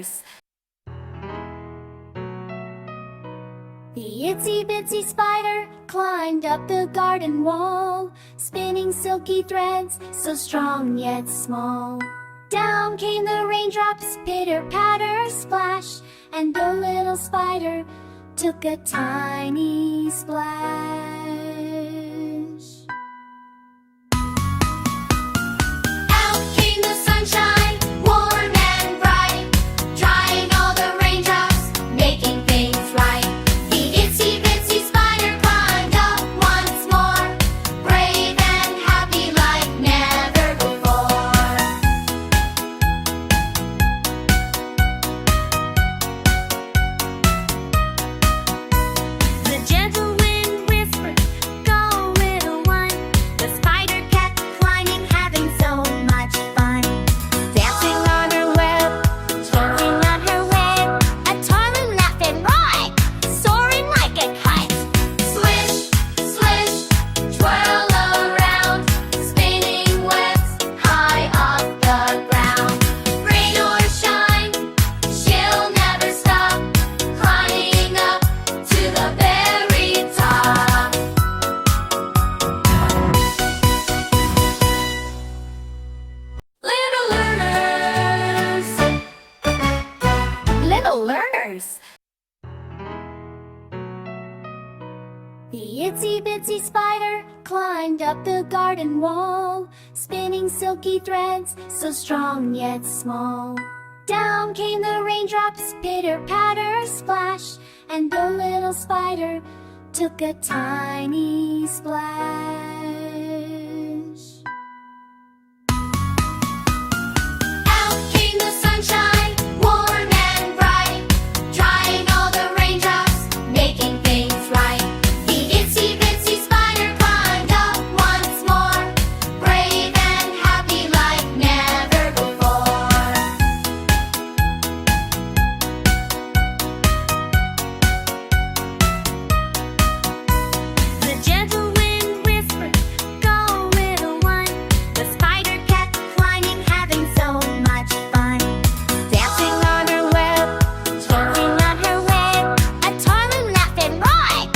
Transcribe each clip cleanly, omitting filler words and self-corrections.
Toddlers. The itsy bitsy spider climbed up the garden wall, spinning silky threads, so strong yet small. Down came the raindrops, pitter patter splash, and the little spider took a tiny splash. Out came the sunshine, warm and bright, drying all the raindrops, making things right. The itsy bitsy spider climbed up once more, brave and happy like never before. The gentle wind whispered, "Go, little one." The spider kept climbing, having so much fun. Dancing on her web, twirling on her web, a toddler laughed and roared, soaring like a kite. Swish, swish, twirl around, spinning webs high off the ground. Rain or shine, she'll never stop, climbing up to the very top. Little learners, little learners. The itsy bitsy spider climbed up the garden wall, spinning silky threads, so strong yet small. Down came the raindrops, pitter patter splash, and the little spider took a tiny splash. Out came the sunshine, warm and bright, drying all the raindrops, making things right. The itsy bitsy spider climbed up once more, brave and happy like never before. The gentle wind whispered, "Go, little one." The spider kept climbing, having so much fun. Dancing on her web, twirling on her web, a toddler laughed and roared,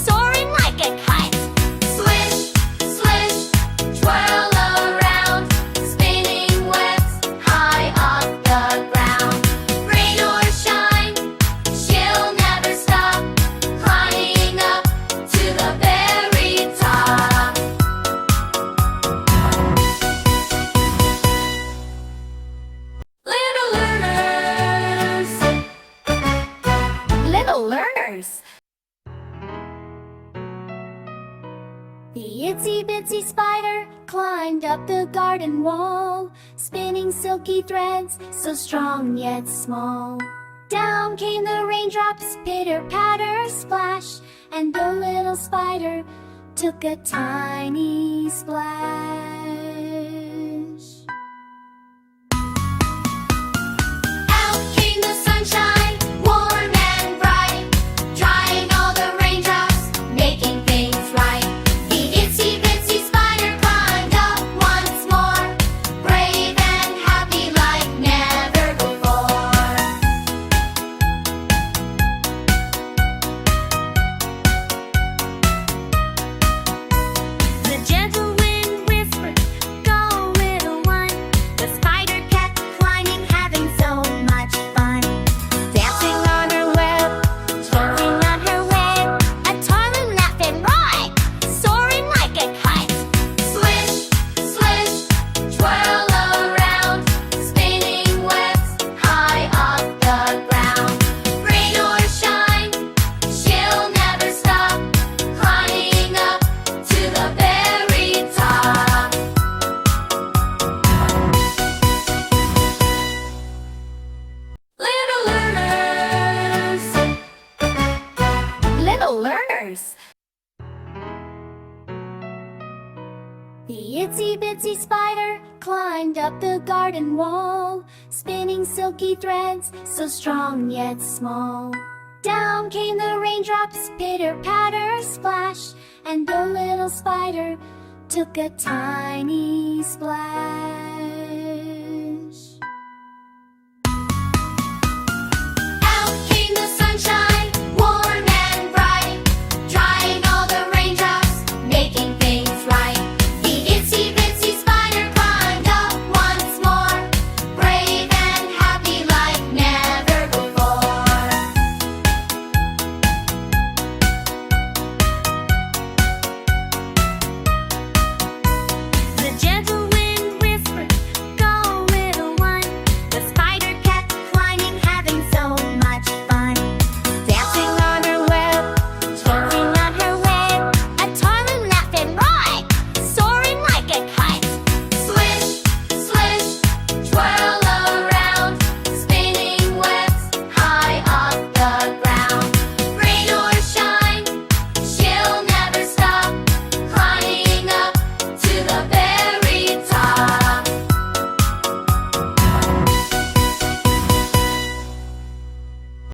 soaring like a kite. Swish, swish, twirl around, spinning webs high off the ground. Rain or shine, she'll never stop, climbing up to the very top. Little learners, little learners. The itsy bitsy spider climbed up the garden wall, spinning silky threads, so strong yet small. Down came the raindrops, pitter patter splash, and the little spider took a tiny splash. Out came the sunshine, warm and bright, drying all the raindrops, making things right. The itsy bitsy spider climbed up once more, brave and happy like never before. The gentle wind whispered, "Go, little one." The spider kept climbing, having so much fun. Dancing on her web, twirling on her web, a toddler laughed and roared, soaring like a kite. Swish, swish, twirl around, spinning webs high off the ground. Rain or shine, she'll never stop, climbing up to the very top. Little learners, little learners. The itsy bitsy spider climbed up the garden wall, spinning silky threads, so strong yet small. Down came the raindrops, pitter patter splash, and the little spider took a tiny